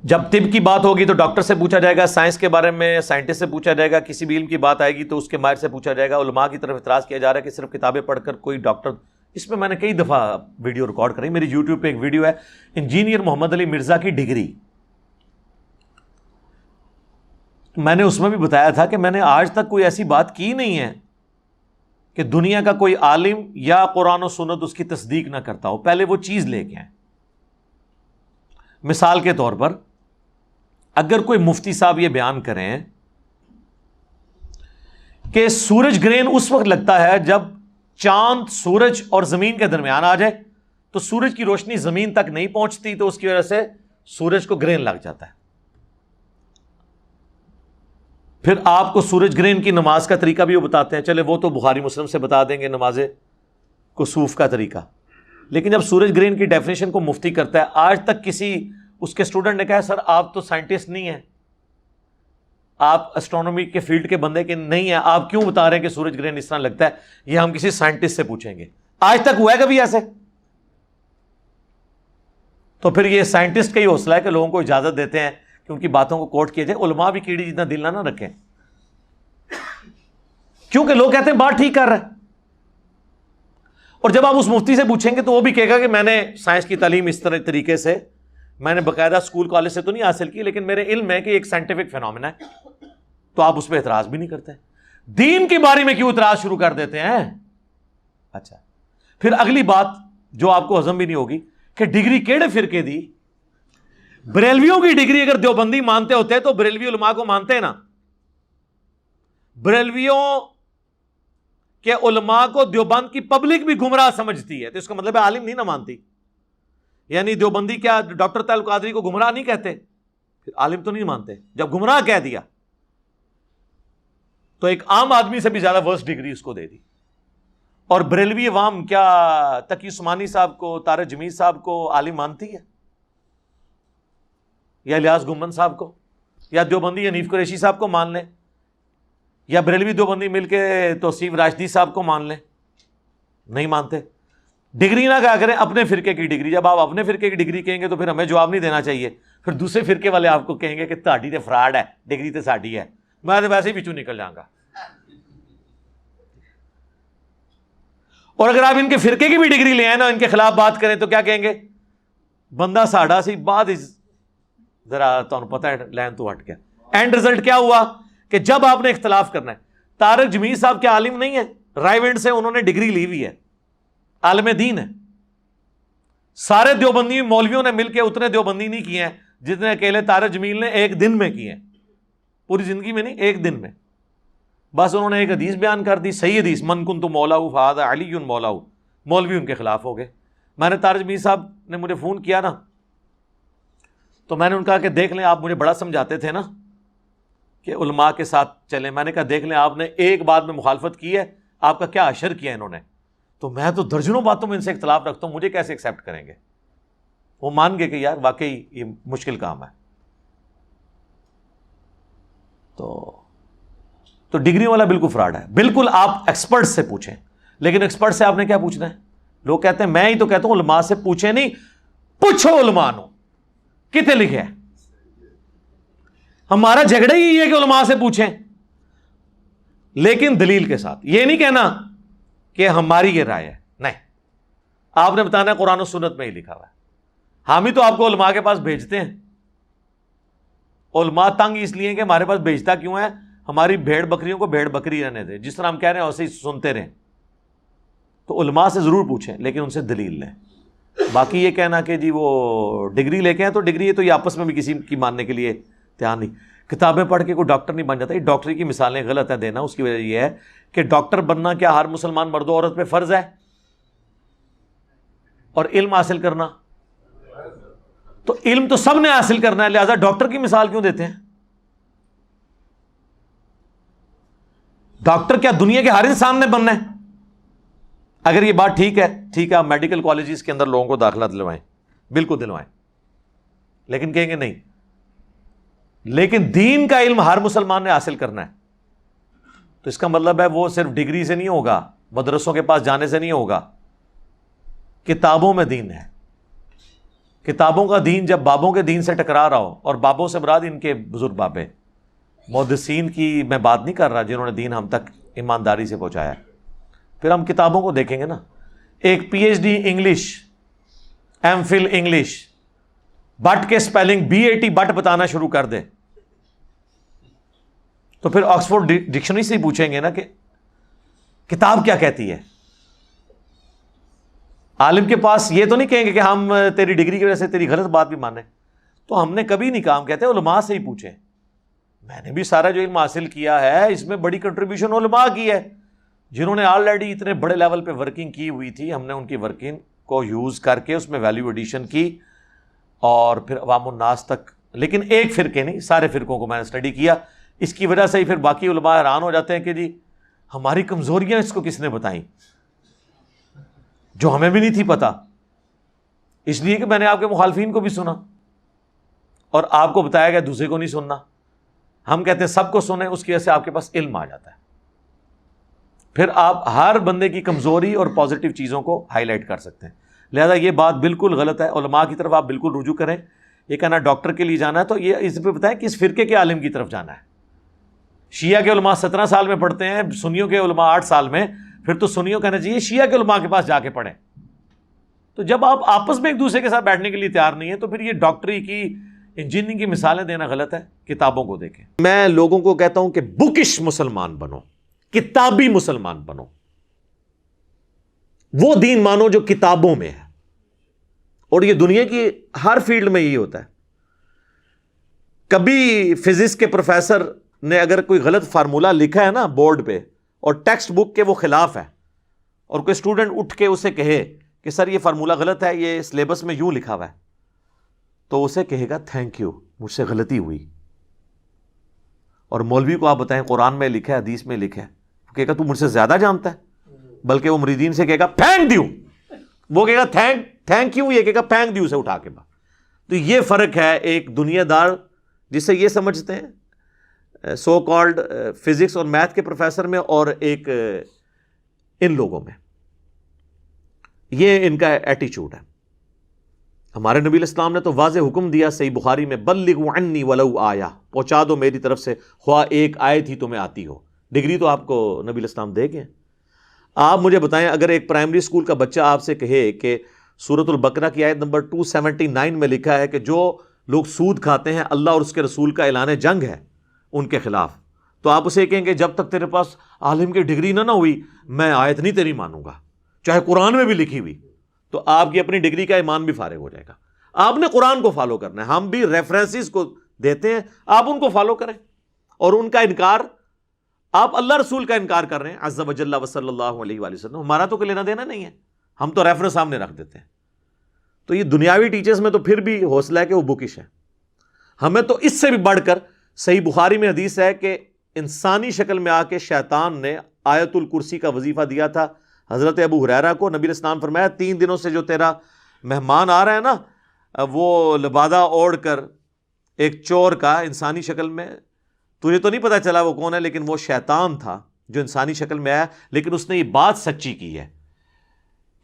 جب طب کی بات ہوگی تو ڈاکٹر سے پوچھا جائے گا، سائنس کے بارے میں سائنٹسٹ سے پوچھا جائے گا، کسی بھی علم کی بات آئے گی تو اس کے ماہر سے پوچھا جائے گا۔ علماء کی طرف اعتراض کیا جا رہا ہے کہ صرف کتابیں پڑھ کر کوئی ڈاکٹر، اس میں نے کئی دفعہ ویڈیو ریکارڈ کری، میری یوٹیوب پہ ایک ویڈیو ہے انجینئر محمد علی مرزا کی ڈگری، میں نے اس میں بھی بتایا تھا کہ میں نے آج تک کوئی ایسی بات کی نہیں ہے کہ دنیا کا کوئی عالم یا قرآن و سنت اس کی تصدیق نہ کرتا ہو، پہلے وہ چیز لے کے آئیں۔ مثال کے طور پر اگر کوئی مفتی صاحب یہ بیان کریں کہ سورج گرہن اس وقت لگتا ہے جب چاند سورج اور زمین کے درمیان آ جائے تو سورج کی روشنی زمین تک نہیں پہنچتی، تو اس کی وجہ سے سورج کو گرہن لگ جاتا ہے۔ پھر آپ کو سورج گرہن کی نماز کا طریقہ بھی وہ بتاتے ہیں، چلے وہ تو بخاری مسلم سے بتا دیں گے نماز کسوف کا طریقہ، لیکن جب سورج گرہن کی ڈیفینیشن کو مفتی کرتا ہے، آج تک کسی اس کے اسٹوڈنٹ نے کہا سر آپ تو سائنٹسٹ نہیں ہیں، آپ اسٹرونومی کے فیلڈ کے بندے کے نہیں ہیں، آپ کیوں بتا رہے ہیں کہ سورج گرہن اس طرح لگتا ہے؟ یہ ہم کسی سائنٹسٹ سے پوچھیں گے۔ آج تک ہوا ہے کبھی ایسے؟ تو پھر یہ سائنٹسٹ کا ہی حوصلہ ہے کہ لوگوں کو اجازت دیتے ہیں کہ ان کی باتوں کو کوٹ کیا جائے۔ علماء بھی کیڑی جتنا دل نہ رکھیں، کیونکہ لوگ کہتے ہیں بات ٹھیک کر رہا ہے، اور جب آپ اس مفتی سے پوچھیں گے تو وہ بھی کہے گا کہ میں نے سائنس کی تعلیم اس طرح طریقے سے، میں نے باقاعدہ اسکول کالج سے تو نہیں حاصل کی، لیکن میرے علم ہے کہ ایک سائنٹیفک فینومینا ہے، تو آپ اس پہ اعتراض بھی نہیں کرتے۔ دین کے بارے میں کیوں اعتراض شروع کر دیتے ہیں؟ اچھا، پھر اگلی بات جو آپ کو ہضم بھی نہیں ہوگی کہ ڈگری کیڑے فرقے دی؟ بریلویوں کی ڈگری اگر دیوبندی مانتے ہوتے تو بریلوی علماء کو مانتے نا۔ بریلویوں کے علماء کو دیوبند کی پبلک بھی گمراہ سمجھتی ہے، تو اس کا مطلب ہے عالم نہیں نہ مانتی، یعنی دیوبندی کیا ڈاکٹر طاہر القادری کو گمراہ نہیں کہتے؟ پھر عالم تو نہیں مانتے، جب گمراہ کہہ دیا تو ایک عام آدمی سے بھی زیادہ ورس ڈگری اس کو دے دی۔ اور بریلوی عوام کیا تقی عثمانی صاحب کو، طارق جمیل صاحب کو عالم مانتی ہے، یا الیاس گمن صاحب کو، یا دیوبندی حنیف قریشی صاحب کو مان لیں، یا بریلوی دیوبندی مل کے توصیف راشدی صاحب کو مان لیں؟ نہیں مانتے۔ ڈگری نہ کہا کریں اپنے فرقے کی ڈگری، جب آپ اپنے فرقے کی ڈگری کہیں گے تو پھر ہمیں جواب نہیں دینا چاہیے، پھر دوسرے فرقے والے آپ کو کہیں گے کہ تہاڈی تے فراڈ ہے، ڈگری تے ساڈی ہے، میں تو ویسے ہی پچھو نکل جاؤں گا۔ اور اگر آپ ان کے فرقے کی بھی ڈگری لے آئیں نا، ان کے خلاف بات کریں تو کیا کہیں گے؟ بندہ ساڑا سی بات ذرا تمہیں پتہ ہے لین تو ہٹ گیا۔ اینڈ رزلٹ کیا ہوا کہ جب آپ نے اختلاف کرنا ہے، طارق جمیل صاحب کے عالم نہیں ہے، رائیونڈ سے انہوں نے ڈگری لی ہوئی ہے، عالم دین ہے۔ سارے دیوبندی مولویوں نے مل کے اتنے دیوبندی نہیں کیے ہیں جتنے اکیلے طارق جمیل نے ایک دن میں کیے ہیں، پوری زندگی میں نہیں، ایک دن میں۔ بس انہوں نے ایک حدیث بیان کر دی، صحیح حدیث، من کنت مولاہ فہذا علی مولاہ، مولوی ان کے خلاف ہو گئے۔ میں نے طارق جمیل صاحب نے مجھے فون کیا نا، تو میں نے ان کہا کہ دیکھ لیں، آپ مجھے بڑا سمجھاتے تھے نا کہ علماء کے ساتھ چلیں، میں نے کہا دیکھ لیں آپ نے ایک بات میں مخالفت کی ہے، آپ کا کیا اشر کیا انہوں نے، تو میں تو درجنوں باتوں میں ان سے اختلاف رکھتا ہوں، مجھے کیسے ایکسیپٹ کریں گے؟ وہ مان گئے کہ یار واقعی یہ مشکل کام ہے۔ تو ڈگری والا بالکل فراڈ ہے۔ بالکل آپ ایکسپرٹ سے پوچھیں، لیکن ایکسپرٹ سے آپ نے کیا پوچھنا ہے؟ لوگ کہتے ہیں، میں ہی تو کہتا ہوں علماء سے پوچھیں نہیں، پوچھو علماء نو کتے لکھے ہے۔ ہمارا جھگڑا ہی ہے کہ علماء سے پوچھیں، لیکن دلیل کے ساتھ، یہ نہیں کہنا کہ ہماری یہ رائے ہے، نہیں، آپ نے بتانا ہے قرآن و سنت میں ہی لکھا ہوا ہے۔ ہم ہی تو آپ کو علماء کے پاس بھیجتے ہیں، علماء تنگ اس لیے کہ ہمارے پاس بھیجتا کیوں ہے؟ ہماری بھیڑ بکریوں کو بھیڑ بکری رہنے دے، جس طرح ہم کہہ رہے ہیں ویسے ہی سنتے رہیں۔ تو علماء سے ضرور پوچھیں، لیکن ان سے دلیل لیں۔ باقی یہ کہنا کہ جی وہ ڈگری لے کے ہیں تو ڈگری ہے، تو یہ آپس میں بھی کسی کی ماننے کے لیے تیار نہیں۔ کتابیں پڑھ کے کوئی ڈاکٹر نہیں بن جاتا، یہ ڈاکٹری کی مثالیں غلط ہے دینا۔ اس کی وجہ یہ ہے کہ ڈاکٹر بننا کیا ہر مسلمان مرد و عورت پہ فرض ہے؟ اور علم حاصل کرنا تو علم تو سب نے حاصل کرنا ہے، لہذا ڈاکٹر کی مثال کیوں دیتے ہیں؟ ڈاکٹر کیا دنیا کے ہر انسان نے بننا ہے؟ اگر یہ بات ٹھیک ہے، ٹھیک ہے، آپ میڈیکل کالجز کے اندر لوگوں کو داخلہ دلوائیں، بالکل دلوائیں، لیکن کہیں گے نہیں، لیکن دین کا علم ہر مسلمان نے حاصل کرنا ہے، تو اس کا مطلب ہے وہ صرف ڈگری سے نہیں ہوگا، مدرسوں کے پاس جانے سے نہیں ہوگا، کتابوں میں دین ہے۔ کتابوں کا دین جب بابوں کے دین سے ٹکرا رہا ہو، اور بابوں سے مراد ان کے بزرگ بابے، محدثین کی میں بات نہیں کر رہا جنہوں نے دین ہم تک ایمانداری سے پہنچایا ہے، پھر ہم کتابوں کو دیکھیں گے نا. ایک P H D English, M Phil English, bat کے اسپیلنگ BAT بٹ بتانا شروع کر دے تو پھر آکسفورڈ ڈکشنری سے ہی پوچھیں گے نا کہ کتاب کیا کہتی ہے. عالم کے پاس یہ تو نہیں کہیں گے کہ ہم تیری ڈگری کی وجہ سے تیری غلط بات بھی مانیں. تو ہم نے کبھی نہیں کہا، ہم کہتے ہیں علماء سے ہی پوچھیں. میں نے بھی سارا جو علم حاصل کیا ہے اس میں بڑی کنٹریبیوشن علماء کی ہے، جنہوں نے آلریڈی اتنے بڑے لیول پہ ورکنگ کی ہوئی تھی. ہم نے ان کی ورکنگ کو یوز کر کے اس میں ویلیو ایڈیشن کی اور پھر عوام الناس تک. لیکن ایک فرقے نہیں، سارے فرقوں کو میں نے اسٹڈی کیا. اس کی وجہ سے ہی پھر باقی علماء حیران ہو جاتے ہیں کہ جی ہماری کمزوریاں اس کو کس نے بتائیں جو ہمیں بھی نہیں تھی پتہ. اس لیے کہ میں نے آپ کے مخالفین کو بھی سنا اور آپ کو بتایا گیا دوسرے کو نہیں سننا. ہم کہتے ہیں سب کو سنیں، اس کی وجہ سے آپ کے پاس علم آ جاتا ہے. پھر آپ ہر بندے کی کمزوری اور پازیٹیو چیزوں کو ہائی لائٹ کر سکتے ہیں. لہذا یہ بات بالکل غلط ہے. علماء کی طرف آپ بالکل رجوع کریں. یہ کہنا ڈاکٹر کے لیے جانا ہے تو یہ اس پہ بتائیں کس فرقے کے عالم کی طرف جانا ہے. شیعہ کے علماء 17 سال میں پڑھتے ہیں، سنیوں کے علماء 8 سال میں. پھر تو سنیوں کہنا چاہیے شیعہ کے علماء کے پاس جا کے پڑھیں. تو جب آپ آپس میں ایک دوسرے کے ساتھ بیٹھنے کے لیے تیار نہیں ہے تو پھر یہ ڈاکٹری کی انجینئرنگ کی مثالیں دینا غلط ہے. کتابوں کو دیکھیں. میں لوگوں کو کہتا ہوں کہ بکش مسلمان بنو، کتابی مسلمان بنو. وہ دین مانو جو کتابوں میں ہے. اور یہ دنیا کی ہر فیلڈ میں یہی ہوتا ہے. کبھی فزکس کے پروفیسر نے اگر کوئی غلط فارمولہ لکھا ہے نا بورڈ پہ اور ٹیکسٹ بک کے وہ خلاف ہے، اور کوئی اسٹوڈنٹ اٹھ کے اسے کہے کہ سر یہ فارمولہ غلط ہے، یہ سلیبس میں یوں لکھا ہوا ہے، تو اسے کہے گا تھینک یو، مجھ سے غلطی ہوئی. اور مولوی کو آپ بتائیں قرآن میں لکھا ہے، حدیث میں لکھا ہے، وہ کہے گا تو مجھ سے زیادہ جانتا ہے. بلکہ وہ مریدین سے کہے گا پھینک دیو، وہ کہے گا تھینک یو، یہ کہے گا پھینک دیو سے اٹھا کے. تو یہ فرق ہے ایک دنیا دار جسے یہ سمجھتے ہیں سو کالڈ فزکس اور میتھ کے پروفیسر میں، اور ایک ان لوگوں میں. یہ ان کا ایٹیچیوڈ ہے. ہمارے نبی علیہ السلام نے تو واضح حکم دیا صحیح بخاری میں، بلغوا عنی ولو آیا، پہنچا دو میری طرف سے خواہ ایک آیت ہی تمہیں آتی ہو. ڈگری تو آپ کو نبی علیہ السلام دے گئے. آپ مجھے بتائیں اگر ایک پرائمری اسکول کا بچہ آپ سے کہے کہ سورۃ البقرہ کی آیت نمبر 279 میں لکھا ہے کہ جو لوگ سود کھاتے ہیں اللہ اور اس کے رسول کا اعلان جنگ ہے ان کے خلاف، تو آپ اسے کہیں گے جب تک تیرے پاس عالم کی ڈگری نہ ہوئی میں آیت نہیں تیری مانوں گا چاہے قرآن میں بھی لکھی ہوئی. تو آپ کی اپنی ڈگری کا ایمان بھی فارغ ہو جائے گا. آپ نے قرآن کو فالو کرنا ہے. ہم بھی ریفرنسز کو دیتے ہیں، آپ ان کو فالو کریں. اور ان کا انکار، آپ اللہ رسول کا انکار کر رہے ہیں عز وجل و صلی اللہ علیہ وآلہ وسلم، ہمارا تو کوئی لینا دینا نہیں ہے، ہم تو ریفرنس سامنے رکھ دیتے ہیں. تو یہ دنیاوی ٹیچرز میں تو پھر بھی حوصلہ ہے کہ وہ بکش ہے. ہمیں تو اس سے بھی بڑھ کر صحیح بخاری میں حدیث ہے کہ انسانی شکل میں آ کے شیطان نے آیت الکرسی کا وظیفہ دیا تھا حضرت ابو ہریرہ کو. نبی علیہ السلام فرمایا 3 دنوں سے جو تیرا مہمان آ رہا ہے نا وہ لبادہ اوڑھ کر ایک چور کا انسانی شکل میں، تجھے تو نہیں پتا چلا وہ کون ہے، لیکن وہ شیطان تھا جو انسانی شکل میں آیا. لیکن اس نے یہ بات سچی کی ہے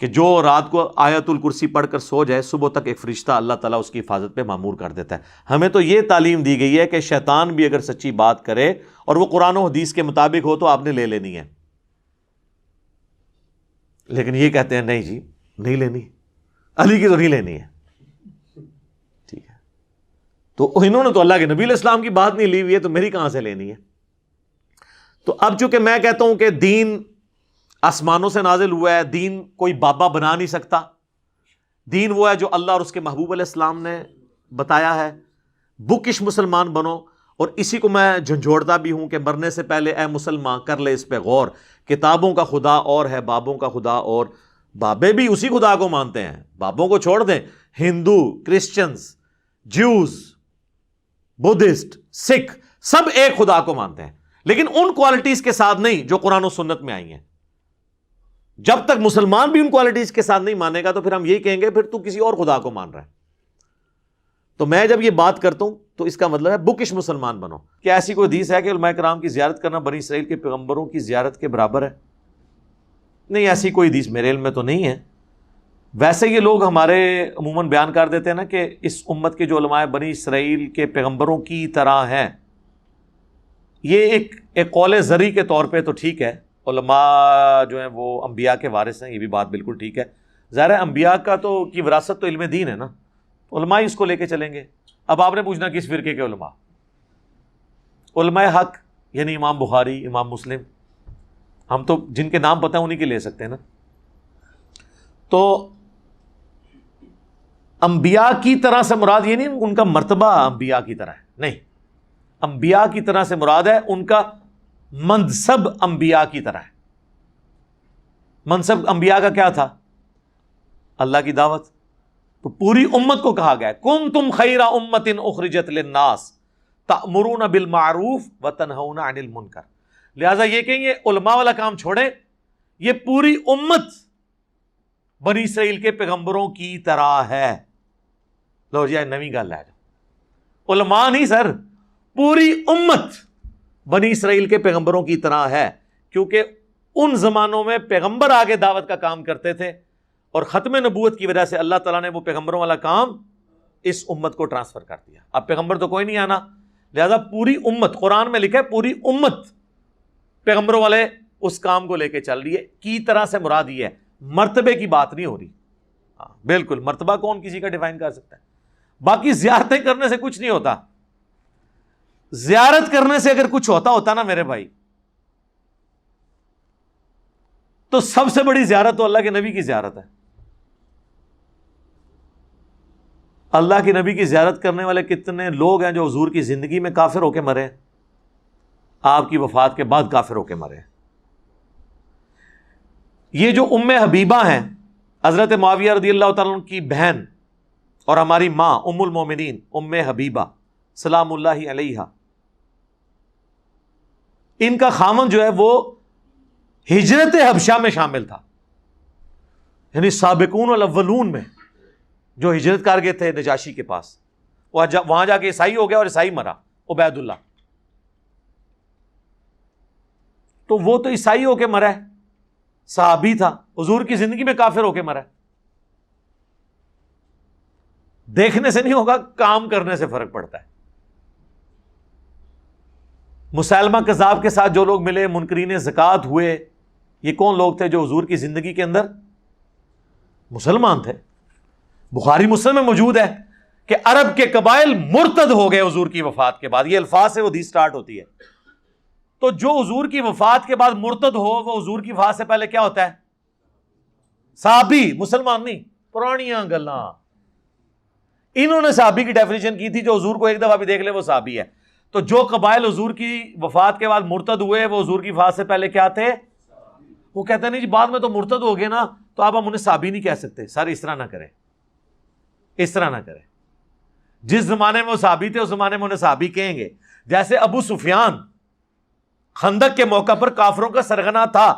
کہ جو رات کو آیت الکرسی پڑھ کر سو جائے صبح تک ایک فرشتہ اللہ تعالیٰ اس کی حفاظت پہ مامور کر دیتا ہے. ہمیں تو یہ تعلیم دی گئی ہے کہ شیطان بھی اگر سچی بات کرے اور وہ قرآن و حدیث کے مطابق ہو تو آپ نے لے لینی ہے. لیکن یہ کہتے ہیں نہیں جی نہیں لینی، علی کی تو نہیں لینی ہے. ٹھیک ہے، تو انہوں نے تو اللہ کے نبی علیہ السلام کی بات نہیں لی ہوئی ہے تو میری کہاں سے لینی ہے. تو اب چونکہ میں کہتا ہوں کہ دین آسمانوں سے نازل ہوا ہے، دین کوئی بابا بنا نہیں سکتا. دین وہ ہے جو اللہ اور اس کے محبوب علیہ السلام نے بتایا ہے. بکش مسلمان بنو. اور اسی کو میں جھنجھوڑتا بھی ہوں کہ مرنے سے پہلے اے مسلمان کر لے اس پہ غور، کتابوں کا خدا اور ہے بابوں کا خدا اور. بابے بھی اسی خدا کو مانتے ہیں، بابوں کو چھوڑ دیں. ہندو، کرسچنز، جیوز، بدھسٹ، سکھ سب ایک خدا کو مانتے ہیں، لیکن ان کوالٹیز کے ساتھ نہیں جو قرآن و سنت میں آئی ہیں. جب تک مسلمان بھی ان کوالٹیز کے ساتھ نہیں مانے گا تو پھر ہم یہی کہیں گے پھر تو کسی اور خدا کو مان رہا ہے. تو میں جب یہ بات کرتا ہوں تو اس کا مطلب ہے بکش مسلمان بنو. کیا ایسی کوئی حدیث ہے کہ علماء کرام کی زیارت کرنا بنی اسرائیل کے پیغمبروں کی زیارت کے برابر ہے؟ نہیں، ایسی کوئی حدیث میرے علم میں تو نہیں ہے. ویسے یہ لوگ ہمارے عموماً بیان کر دیتے ہیں نا کہ اس امت کے جو علماء بنی اسرائیل کے پیغمبروں کی طرح ہیں. یہ ایک قول زری کے طور پہ تو ٹھیک ہے، علماء جو ہیں وہ انبیاء کے وارث ہیں، یہ بھی بات بالکل ٹھیک ہے. ظاہر ہے انبیاء کا تو کی وراثت تو علم دین ہے نا، علماء اس کو لے کے چلیں گے. اب آپ نے پوچھنا کس فرقے کے علماء؟ علماء حق، یعنی امام بخاری، امام مسلم، ہم تو جن کے نام پتہ ہیں انہی کے لے سکتے ہیں نا. تو انبیاء کی طرح سے مراد یہ نہیں ان کا مرتبہ انبیاء کی طرح ہے، نہیں، انبیاء کی طرح سے مراد ہے ان کا منصب انبیاء کی طرح ہے. منصب انبیاء کا کیا تھا؟ اللہ کی دعوت. تو پوری امت کو کہا گیا کنتم خیر امۃ اخرجت للناس تأمرون بالمعروف وتنہون عن المنکر. لہذا یہ کہ یہ علماء والا کام چھوڑیں، یہ پوری امت بنی اسرائیل کے پیغمبروں کی طرح ہے. لو جی نویں گل ہے، علماء نہیں سر، پوری امت بنی اسرائیل کے پیغمبروں کی طرح ہے، کیونکہ ان زمانوں میں پیغمبر آگے دعوت کا کام کرتے تھے اور ختم نبوت کی وجہ سے اللہ تعالیٰ نے وہ پیغمبروں والا کام اس امت کو ٹرانسفر کر دیا. اب پیغمبر تو کوئی نہیں آنا، لہذا پوری امت، قرآن میں لکھا ہے پوری امت پیغمبروں والے اس کام کو لے کے چل رہی ہے. کی طرح سے مراد یہ ہے، مرتبے کی بات نہیں ہو رہی. ہاں بالکل، مرتبہ کون کسی کا ڈیفائن کر سکتا ہے؟ باقی زیارتیں کرنے سے کچھ نہیں ہوتا. زیارت کرنے سے اگر کچھ ہوتا نا میرے بھائی، تو سب سے بڑی زیارت تو اللہ کے نبی کی زیارت ہے. اللہ کے نبی کی زیارت کرنے والے کتنے لوگ ہیں جو حضور کی زندگی میں کافر ہو کے مرے، آپ کی وفات کے بعد کافر ہو کے مرے. یہ جو ام حبیبہ ہیں، حضرت معاویہ رضی اللہ تعالیٰ عنہ کی بہن اور ہماری ماں ام المومنین ام حبیبہ سلام اللہ علیہا، ان کا خامن جو ہے وہ ہجرت حبشہ میں شامل تھا، یعنی سابقون الاولون میں جو ہجرت کر گئے تھے نجاشی کے پاس. وہاں جا کے عیسائی ہو گیا اور عیسائی مرا، عبید اللہ. تو وہ تو عیسائی ہو کے مرا ہے، صحابی تھا، حضور کی زندگی میں کافر ہو کے مرا ہے. دیکھنے سے نہیں ہوگا، کام کرنے سے فرق پڑتا ہے. مسیلمہ کذاب کے ساتھ جو لوگ ملے، منکرین زکوٰۃ ہوئے، یہ کون لوگ تھے جو حضور کی زندگی کے اندر مسلمان تھے؟ بخاری مسلم میں موجود ہے کہ عرب کے قبائل مرتد ہو گئے حضور کی وفات کے بعد. یہ الفاظ سے وہ حدیث سٹارٹ ہوتی ہے. تو جو حضور کی وفات کے بعد مرتد ہو، وہ حضور کی وفات سے پہلے کیا ہوتا ہے؟ صحابی، مسلمان نہیں. پرانیاں گلاں، انہوں نے صحابی کی ڈیفینیشن کی تھی، جو حضور کو ایک دفعہ بھی دیکھ لے وہ صحابی ہے. تو جو قبائل حضور کی وفات کے بعد مرتد ہوئے، وہ حضور کی وفات سے پہلے کیا تھے؟ وہ کہتے ہیں نہیں جی بعد میں تو مرتد ہو گئے نا، تو آپ ہم انہیں صحابی نہیں کہہ سکتے. سر اس طرح نہ کریں، اس طرح نہ کریں. جس زمانے میں وہ صحابی تھے اس زمانے میں انہیں صحابی کہیں گے. جیسے ابو سفیان خندق کے موقع پر کافروں کا سرغنہ تھا،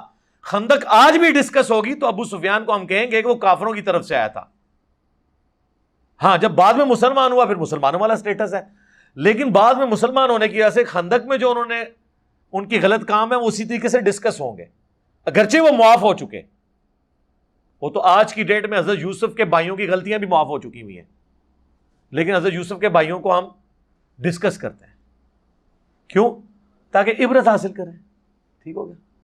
خندق آج بھی ڈسکس ہوگی تو ابو سفیان کو ہم کہیں گے کہ وہ کافروں کی طرف سے آیا تھا. ہاں جب بعد میں مسلمان ہوا پھر مسلمانوں والا سٹیٹس ہے، لیکن بعد میں مسلمان ہونے کی وجہ سے خندق میں جو انہوں نے ان کی غلط کام ہے وہ اسی طریقے سے ڈسکس ہوں گے، اگرچہ وہ معاف ہو چکے. وہ تو آج کی ڈیٹ میں حضرت یوسف کے بھائیوں کی غلطیاں بھی معاف ہو چکی ہوئی ہیں، لیکن حضرت یوسف کے بھائیوں کو ہم ڈسکس کرتے ہیں. کیوں؟ تاکہ عبرت حاصل کریں. ٹھیک ہو گیا.